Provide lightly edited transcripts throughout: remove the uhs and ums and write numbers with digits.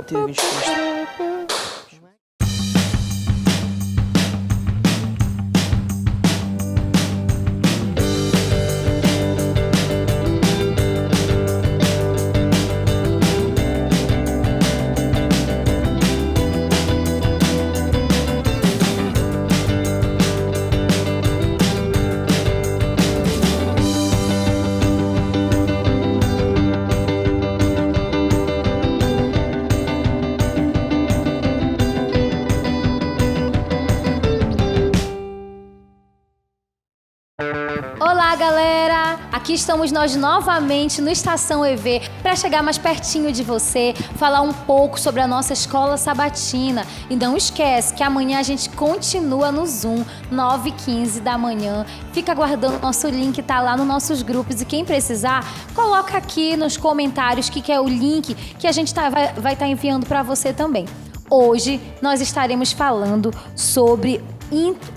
Manteve exposto. Olá, galera! Aqui estamos nós novamente no Estação EV para chegar mais pertinho de você, falar um pouco sobre a nossa escola sabatina. E não esquece que amanhã a gente continua no Zoom, 9h15 da manhã. Fica aguardando o nosso link, tá lá nos nossos grupos. E quem precisar, coloca aqui nos comentários que é o link que a gente vai estar enviando para você também. Hoje nós estaremos falando sobre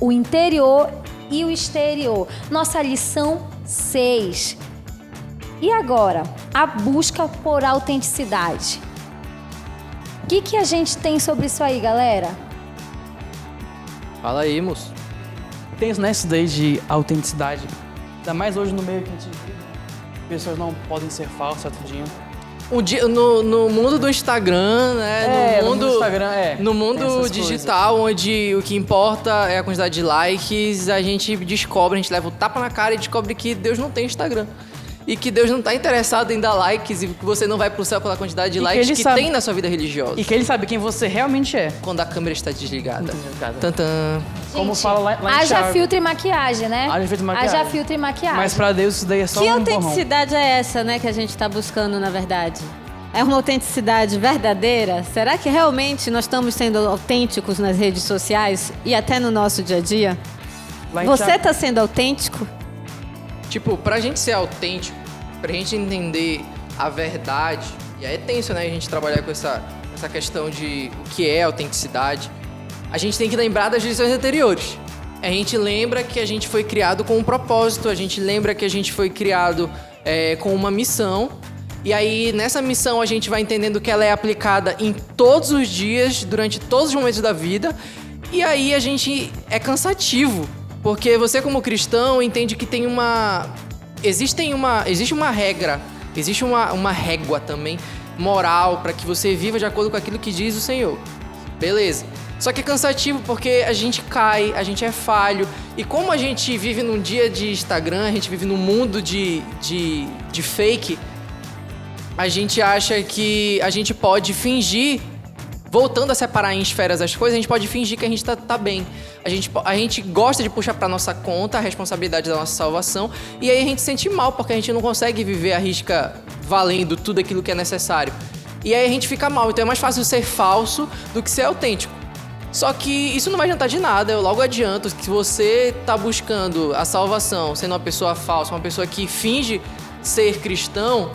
o interior e o exterior. Nossa lição 6. E agora, a busca por autenticidade. O que a gente tem sobre isso aí, galera? Fala aí, moço. Tem isso, né? Isso daí de autenticidade. Ainda mais hoje no meio que a gente vive. Pessoas não podem ser falsas, tudinho. No mundo do Instagram, né? No mundo digital, onde o que importa é a quantidade de likes, a gente leva o tapa na cara e descobre que Deus não tem Instagram. E que Deus não está interessado em dar likes e que você não vai pro céu pela quantidade de likes que tem na sua vida religiosa. E que ele sabe quem você realmente é. Quando a câmera está desligada. Tantã. Como fala lá em Haja Thiago. filtro e maquiagem, né? Haja filtro e maquiagem. Mas pra Deus isso daí é só Que um borrão. autenticidade é essa, né, que a gente está buscando, na verdade? É uma autenticidade verdadeira? Será que realmente nós estamos sendo autênticos nas redes sociais e até no nosso dia a dia? Lá em Você Thiago- está sendo autêntico? Tipo, pra gente ser autêntico, pra gente entender a verdade, e aí é tenso, né, a gente trabalhar com essa questão de o que é autenticidade, a gente tem que lembrar das lições anteriores. A gente lembra que a gente foi criado com um propósito, a gente lembra que a gente foi criado com uma missão, e aí nessa missão a gente vai entendendo que ela é aplicada em todos os dias, durante todos os momentos da vida, e aí a gente é cansativo, porque você como cristão entende que tem existe uma regra, existe uma régua também moral para que você viva de acordo com aquilo que diz o Senhor. Beleza. Só que é cansativo porque a gente cai, a gente é falho. E como a gente vive num dia de Instagram, a gente vive num mundo de fake, a gente acha que a gente pode fingir, voltando a separar em esferas as coisas, a gente pode fingir que a gente tá bem. A gente gosta de puxar pra nossa conta a responsabilidade da nossa salvação, e aí a gente se sente mal, porque a gente não consegue viver a risca valendo tudo aquilo que é necessário. E aí a gente fica mal, então é mais fácil ser falso do que ser autêntico. Só que isso não vai adiantar de nada, eu logo adianto que se você tá buscando a salvação sendo uma pessoa falsa, uma pessoa que finge ser cristão,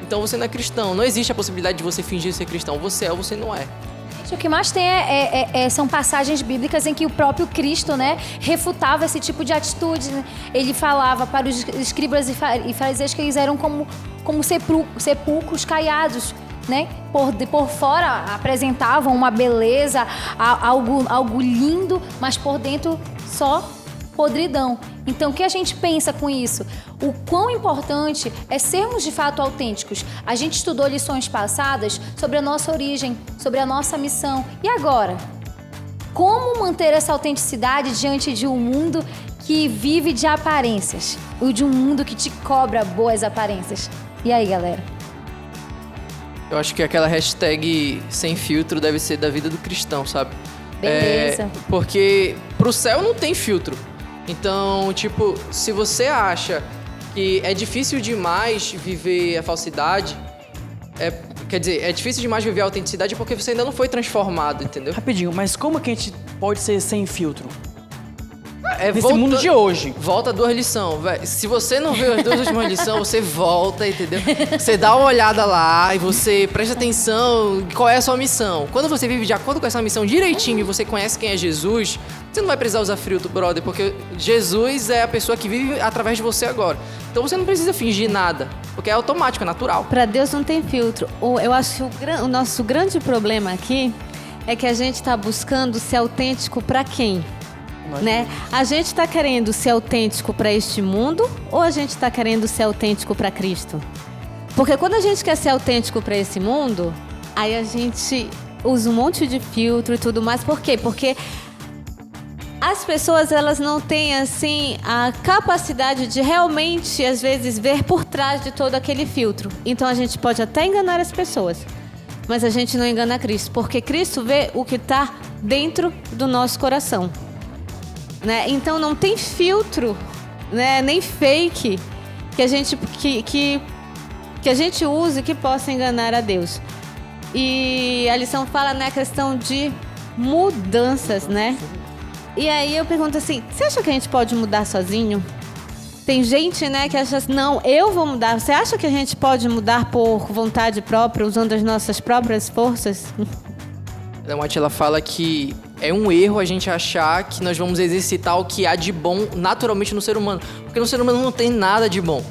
então você não é cristão. Não existe a possibilidade de você fingir ser cristão. Você é ou você não é. O que mais tem são passagens bíblicas em que o próprio Cristo, né, refutava esse tipo de atitude, né? Ele falava para os escribas e fariseus que eles eram como sepulcros caiados, né? Por fora apresentavam uma beleza, algo lindo, mas por dentro só podridão. Então, o que a gente pensa com isso? O quão importante é sermos de fato autênticos. A gente estudou lições passadas sobre a nossa origem, sobre a nossa missão. E agora? Como manter essa autenticidade diante de um mundo que vive de aparências? Ou de um mundo que te cobra boas aparências? E aí, galera? Eu acho que aquela hashtag sem filtro deve ser da vida do cristão, sabe? Beleza. Porque pro céu não tem filtro. Então, tipo, se você acha que é difícil demais viver a falsidade, quer dizer, é difícil demais viver a autenticidade porque você ainda não foi transformado, entendeu? Rapidinho, mas como que a gente pode ser sem filtro? nesse mundo de hoje. Volta 2 lições. Se você não viu as 2 últimas lições, você volta, entendeu? Você dá uma olhada lá e você presta atenção qual é a sua missão. Quando você vive de acordo com essa missão direitinho e você conhece quem é Jesus, você não vai precisar usar filtro, brother, porque Jesus é a pessoa que vive através de você agora. Então você não precisa fingir nada, porque é automático, é natural. Para Deus não tem filtro. Eu acho que o nosso grande problema aqui é que a gente está buscando ser autêntico para quem? Né? A gente está querendo ser autêntico para este mundo ou a gente está querendo ser autêntico para Cristo? Porque quando a gente quer ser autêntico para esse mundo, aí a gente usa um monte de filtro e tudo mais. Por quê? Porque as pessoas, elas não têm assim a capacidade de realmente, às vezes, ver por trás de todo aquele filtro. Então a gente pode até enganar as pessoas, mas a gente não engana Cristo, porque Cristo vê o que está dentro do nosso coração, né? Então não tem filtro, né? Nem fake que a gente que a gente use que possa enganar a Deus. E a lição fala, né, a questão de mudanças, né? E aí eu pergunto assim, você acha que a gente pode mudar sozinho? Tem gente, né, que acha assim, não, eu vou mudar. Você acha que a gente pode mudar por vontade própria, usando as nossas próprias forças? A Atila fala que é um erro a gente achar que nós vamos exercitar o que há de bom naturalmente no ser humano. Porque no ser humano não tem nada de bom.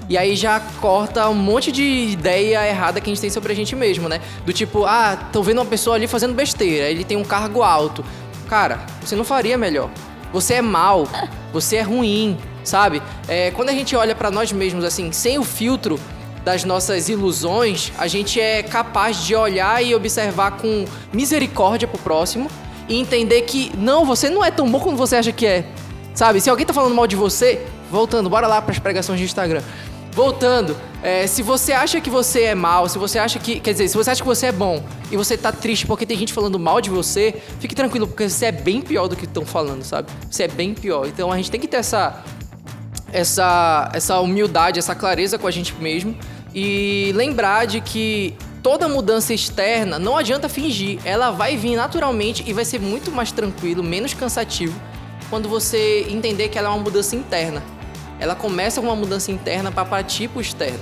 E aí já corta um monte de ideia errada que a gente tem sobre a gente mesmo, né? Do tipo, tô vendo uma pessoa ali fazendo besteira, ele tem um cargo alto. Cara, você não faria melhor. Você é mau, você é ruim, sabe? Quando a gente olha pra nós mesmos, assim, sem o filtro das nossas ilusões, a gente é capaz de olhar e observar com misericórdia pro próximo e entender que, não, você não é tão bom como você acha que é, sabe? Se alguém tá falando mal de você, voltando, bora lá pras pregações de Instagram. Voltando, se você acha que você é mal, se você acha que... Quer dizer, se você acha que você é bom e você tá triste porque tem gente falando mal de você, fique tranquilo, porque você é bem pior do que estão falando, sabe? Você é bem pior. Então a gente tem que ter essa humildade, essa clareza com a gente mesmo e lembrar de que toda mudança externa não adianta fingir. Ela vai vir naturalmente e vai ser muito mais tranquilo, menos cansativo, quando você entender que ela é uma mudança interna. Ela começa com uma mudança interna para partir para o externo.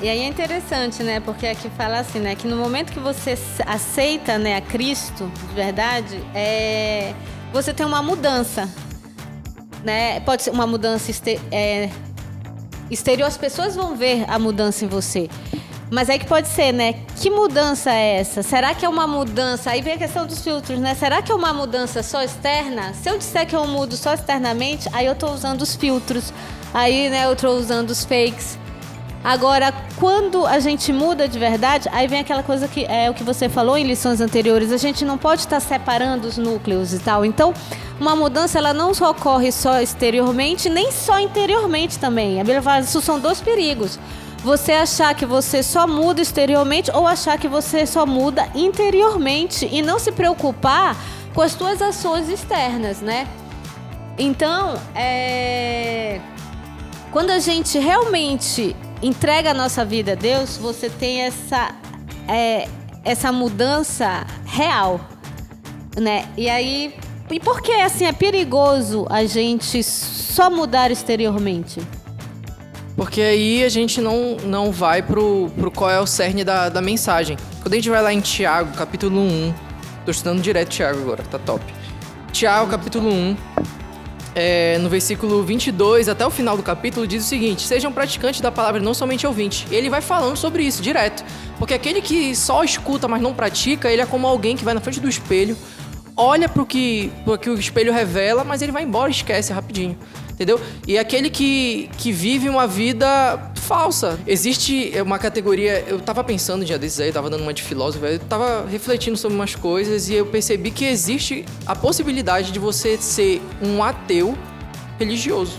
E aí é interessante, né? Porque aqui fala assim, né? Que no momento que você aceita, né, a Cristo, de verdade, você tem uma mudança, né? Pode ser uma mudança exterior, as pessoas vão ver a mudança em você. Mas aí que pode ser, né? Que mudança é essa? Será que é uma mudança... Aí vem a questão dos filtros, né? Será que é uma mudança só externa? Se eu disser que eu mudo só externamente, aí eu tô usando os filtros. Aí, né, eu tô usando os fakes. Agora, quando a gente muda de verdade, aí vem aquela coisa que é o que você falou em lições anteriores. A gente não pode estar separando os núcleos e tal. Então, uma mudança, ela não só ocorre só exteriormente, nem só interiormente também. A Bíblia fala, isso são 2 perigos. Você achar que você só muda exteriormente ou achar que você só muda interiormente e não se preocupar com as suas ações externas, né? Então, quando a gente realmente entrega a nossa vida a Deus, você tem essa mudança real, né? E aí, e por que assim é perigoso a gente só mudar exteriormente? Porque aí a gente não vai pro qual é o cerne da mensagem. Quando a gente vai lá em Tiago, capítulo 1, tô estudando direto Tiago agora, tá top. Tiago, capítulo 1, no versículo 22 até o final do capítulo, diz o seguinte: sejam praticantes da palavra, não somente ouvintes. Ele vai falando sobre isso direto. Porque aquele que só escuta, mas não pratica, ele é como alguém que vai na frente do espelho, olha pro que o espelho revela, mas ele vai embora e esquece rapidinho. Entendeu? E aquele que vive uma vida falsa. Existe uma categoria... Eu tava pensando um dia desses aí, eu tava dando uma de filósofo, eu tava refletindo sobre umas coisas e eu percebi que existe a possibilidade de você ser um ateu religioso.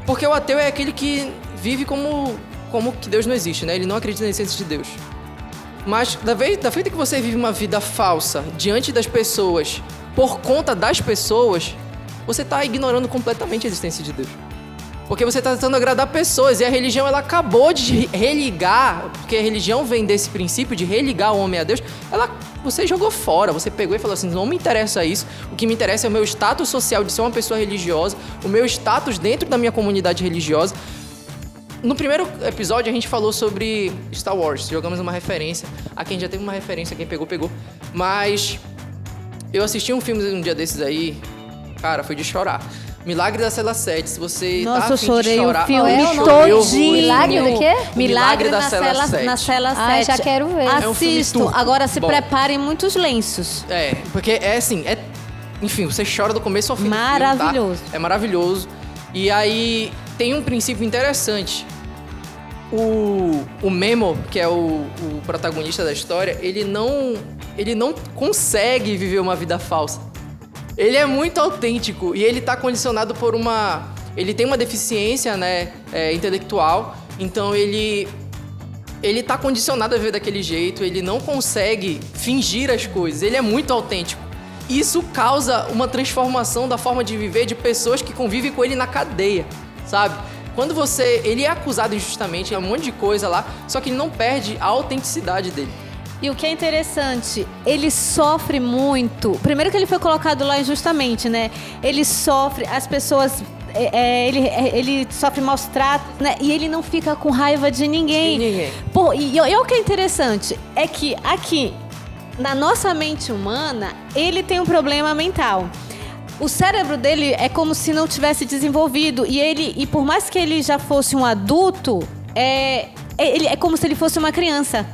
Porque o ateu é aquele que vive como que Deus não existe, né? Ele não acredita na existência de Deus. Mas da feita que você vive uma vida falsa diante das pessoas, por conta das pessoas, você está ignorando completamente a existência de Deus. Porque você está tentando agradar pessoas e a religião ela acabou de religar, porque a religião vem desse princípio de religar o homem a Deus. Você jogou fora, você pegou e falou assim, não me interessa isso, o que me interessa é o meu status social de ser uma pessoa religiosa, o meu status dentro da minha comunidade religiosa. No primeiro episódio a gente falou sobre Star Wars, jogamos uma referência, a quem já teve uma referência, quem pegou, pegou. Mas eu assisti um filme um dia desses aí, cara, foi de chorar. Milagre da Cela 7, se você Nossa, tá eu afim chorei de chorar... o filme chorei todinho. Milagre do quê? Milagre da Cela 7. Na Cela 7. Ai, já quero ver. É um filme Assisto. turco. Agora se Bom. preparem muitos lenços. Porque é assim, enfim, você chora do começo ao fim do filme, Maravilhoso. tá? É maravilhoso. E aí, tem um princípio interessante. O Memo, que é o protagonista da história, ele não consegue viver uma vida falsa. Ele é muito autêntico e ele tá condicionado por ele tem uma deficiência, né, intelectual, então ele tá condicionado a viver daquele jeito, ele não consegue fingir as coisas, ele é muito autêntico. Isso causa uma transformação da forma de viver de pessoas que convivem com ele na cadeia, sabe? Quando ele é acusado injustamente, é um monte de coisa lá, só que ele não perde a autenticidade dele. E o que é interessante, ele sofre muito. Primeiro que ele foi colocado lá injustamente, né? Ele sofre, as pessoas... ele sofre maus tratos, né? E ele não fica com raiva de ninguém. De ninguém. E o que é interessante é que aqui, na nossa mente humana, ele tem um problema mental. O cérebro dele é como se não tivesse desenvolvido. E por mais que ele já fosse um adulto, é como se ele fosse uma criança.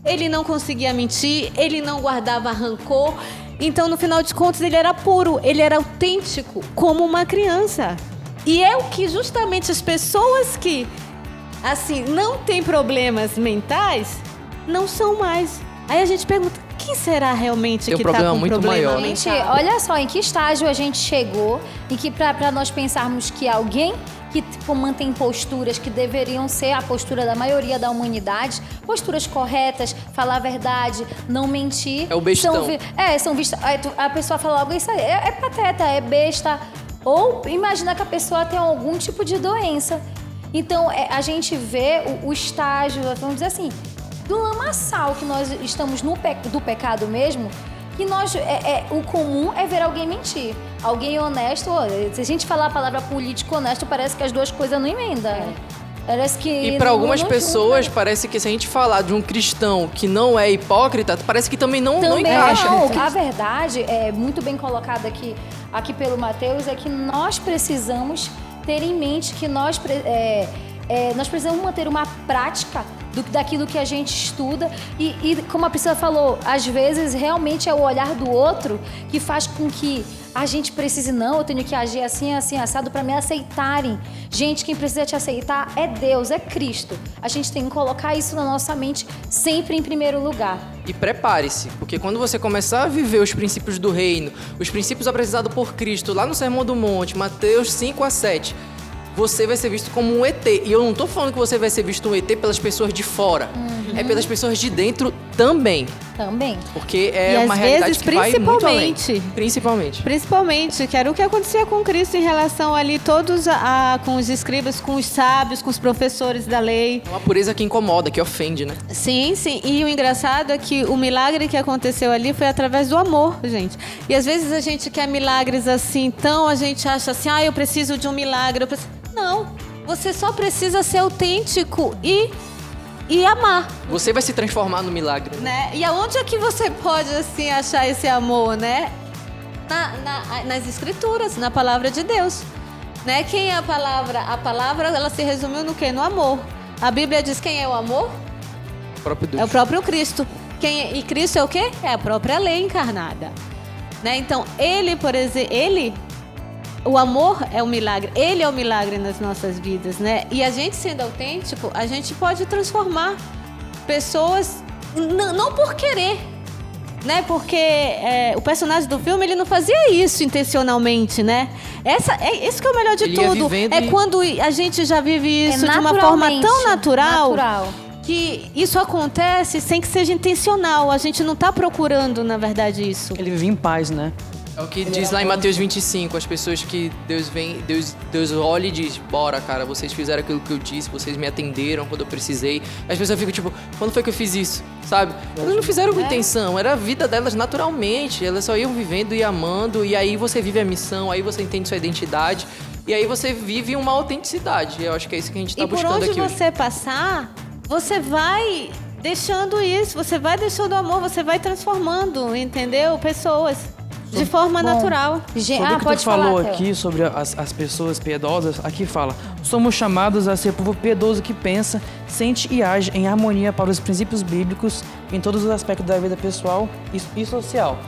Ele não conseguia mentir, ele não guardava rancor. Então, no final de contas, ele era puro, ele era autêntico, como uma criança. E é o que justamente as pessoas que, assim, não têm problemas mentais, não são mais. Aí a gente pergunta, quem será realmente Tem um que problema está com muito problema maior. Gente, mental? olha só em que estágio a gente chegou e que para nós pensarmos que alguém que tipo, mantém posturas que deveriam ser a postura da maioria da humanidade, posturas corretas, falar a verdade, não mentir. É o bestão. São vistas. A pessoa fala algo, isso é pateta, é besta. Ou imagina que a pessoa tem algum tipo de doença. Então, a gente vê o estágio, vamos dizer assim, do lamaçal que nós estamos do pecado mesmo, que o comum é ver alguém mentir. Alguém honesto, se a gente falar a palavra político honesto, parece que as duas coisas não emendam. Parece que E para algumas pessoas, parece que se a gente falar de um cristão que não é hipócrita, parece que também não encaixa. Não. A verdade, é muito bem colocada aqui pelo Mateus, é que nós precisamos ter em mente que nós precisamos manter uma prática daquilo que a gente estuda e como a Priscila falou, às vezes realmente é o olhar do outro que faz com que a gente precise, não, eu tenho que agir assim, assim, assado para me aceitarem. Gente, quem precisa te aceitar é Deus, é Cristo. A gente tem que colocar isso na nossa mente sempre em primeiro lugar. E prepare-se, porque quando você começar a viver os princípios do reino, os princípios apresentados por Cristo lá no Sermão do Monte, Mateus 5-7, você vai ser visto como um ET. E eu não tô falando que você vai ser visto um ET pelas pessoas de fora. É pelas pessoas de dentro também. Também. Porque é E uma às realidade vezes, que vai muito além. Principalmente. Principalmente, que era o que acontecia com Cristo em relação ali todos com os escribas, com os sábios, com os professores da lei. É uma pureza que incomoda, que ofende, né? Sim, sim. E o engraçado é que o milagre que aconteceu ali foi através do amor, gente. E às vezes a gente quer milagres assim, então a gente acha assim, eu preciso de um milagre. Não, você só precisa ser autêntico e amar. Você vai se transformar no milagre. Né? E aonde é que você pode, assim, achar esse amor, né? Nas escrituras, na palavra de Deus. Né? Quem é a palavra? A palavra, ela se resumiu no quê? No amor. A Bíblia diz quem é o amor? O próprio Deus. É o próprio Cristo. E Cristo é o quê? É a própria lei encarnada. Né? Então, ele, por exemplo, o amor é um milagre. Ele é um milagre nas nossas vidas, né? E a gente sendo autêntico, a gente pode transformar pessoas, não por querer, né? Porque o personagem do filme, ele não fazia isso intencionalmente, né? Isso que é o melhor de tudo. É quando a gente já vive isso de uma forma tão natural. Que isso acontece sem que seja intencional. A gente não está procurando, na verdade, isso. Ele vive em paz, né? É o que diz lá em Mateus 25, as pessoas que Deus olha e diz, bora, cara, vocês fizeram aquilo que eu disse, vocês me atenderam quando eu precisei. As pessoas ficam tipo, quando foi que eu fiz isso, sabe? Elas não fizeram com intenção, era a vida delas naturalmente, elas só iam vivendo e amando, e aí você vive a missão, aí você entende sua identidade, e aí você vive uma autenticidade. Eu acho que é isso que a gente tá buscando aqui hoje. E por onde você passar, você vai deixando isso, você vai deixando o amor, você vai transformando, entendeu? Pessoas. De forma natural. Sobre o que tu falou aqui, sobre as pessoas piedosas, aqui fala: somos chamados a ser povo piedoso que pensa, sente e age em harmonia para os princípios bíblicos em todos os aspectos da vida pessoal e social.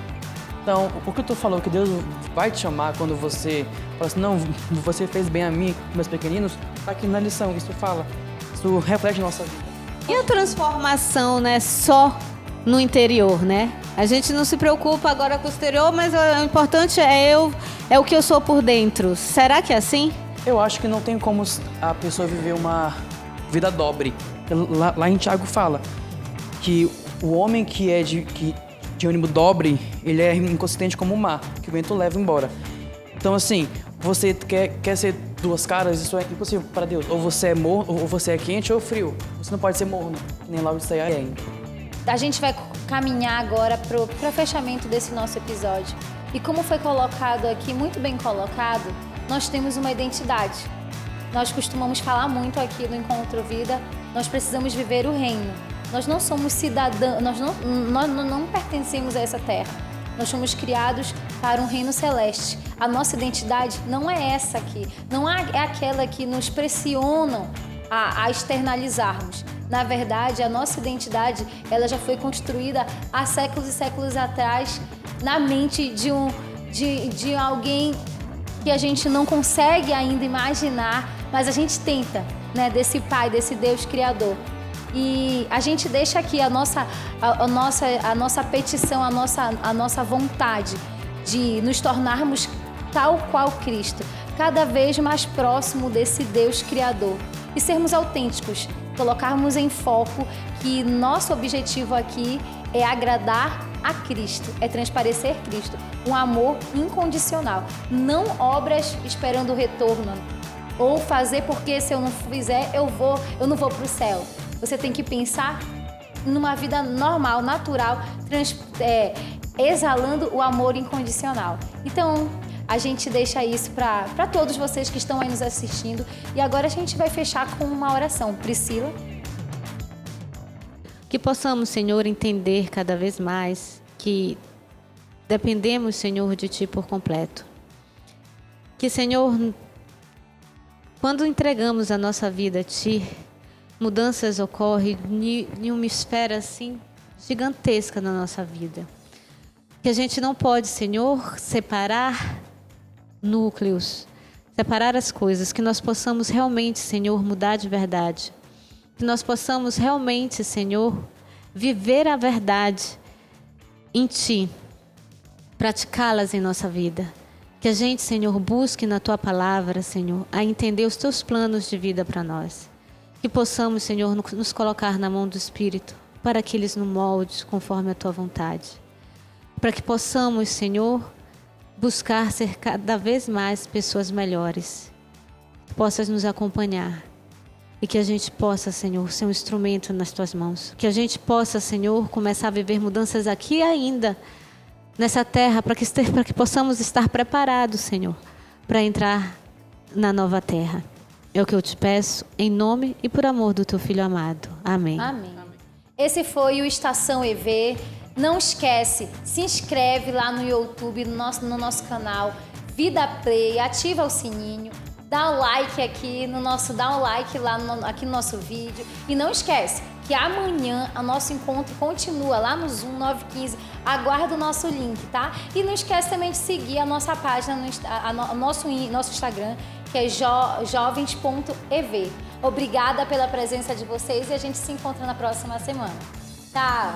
Então, o que tu falou, que Deus vai te chamar quando você fala assim, não, você fez bem a mim, meus pequeninos, tá aqui na lição, isso fala, isso reflete a nossa vida. E a transformação, né, só no interior, né? A gente não se preocupa agora com o exterior, mas o importante é o que eu sou por dentro. Será que é assim? Eu acho que não tem como a pessoa viver uma vida dobre. Lá em Tiago fala que o homem que é de ânimo dobre, ele é inconsistente como o mar, que o vento leva embora. Então, assim, você quer ser duas caras, isso é impossível para Deus. Ou você é morno, ou você é quente ou frio. Você não pode ser morno, nem lá onde você é. A gente vai caminhar agora para o fechamento desse nosso episódio. E como foi colocado aqui, muito bem colocado, nós temos uma identidade. Nós costumamos falar muito aqui no Encontro Vida, nós precisamos viver o reino. Nós não somos cidadãos, nós não pertencemos a essa terra. Nós fomos criados para um reino celeste. A nossa identidade não é essa aqui, não é aquela que nos pressionam a externalizarmos. Na verdade, a nossa identidade, ela já foi construída há séculos e séculos atrás na mente de alguém que a gente não consegue ainda imaginar, mas a gente tenta, né, desse Pai, desse Deus Criador. E a gente deixa aqui a nossa petição, a nossa vontade de nos tornarmos tal qual Cristo, cada vez mais próximo desse Deus Criador e sermos autênticos, colocarmos em foco que nosso objetivo aqui é agradar a Cristo, é transparecer Cristo, um amor incondicional, não obras esperando o retorno, ou fazer porque se eu não fizer eu não vou para o céu. Você tem que pensar numa vida normal, natural, exalando o amor incondicional. Então, a gente deixa isso para todos vocês que estão aí nos assistindo. E agora a gente vai fechar com uma oração. Priscila? Que possamos, Senhor, entender cada vez mais que dependemos, Senhor, de Ti por completo. Que, Senhor, quando entregamos a nossa vida a Ti, mudanças ocorrem em uma esfera assim gigantesca na nossa vida. Que a gente não pode, Senhor, separar núcleos, separar as coisas, que nós possamos realmente, Senhor, mudar de verdade. Que nós possamos realmente, Senhor, viver a verdade em Ti, praticá-las em nossa vida. Que a gente, Senhor, busque na Tua palavra, Senhor, a entender os Teus planos de vida para nós. Que possamos, Senhor, nos colocar na mão do Espírito, para que Ele nos molde conforme a Tua vontade. Para que possamos, Senhor, buscar ser cada vez mais pessoas melhores. Que possas nos acompanhar. E que a gente possa, Senhor, ser um instrumento nas Tuas mãos. Que a gente possa, Senhor, começar a viver mudanças aqui ainda, nessa terra, para que possamos estar preparados, Senhor, para entrar na nova terra. É o que eu te peço, em nome e por amor do Teu Filho amado. Amém. Amém. Esse foi o Estação EV. Não esquece, se inscreve lá no YouTube, no nosso canal Vida Play, ativa o sininho, dá um like aqui dá um like lá aqui no nosso vídeo. E não esquece que amanhã o nosso encontro continua lá no Zoom 915. Aguarda o nosso link, tá? E não esquece também de seguir a nossa página, nosso Instagram, que é jovens.ev. Obrigada pela presença de vocês e a gente se encontra na próxima semana. Tchau!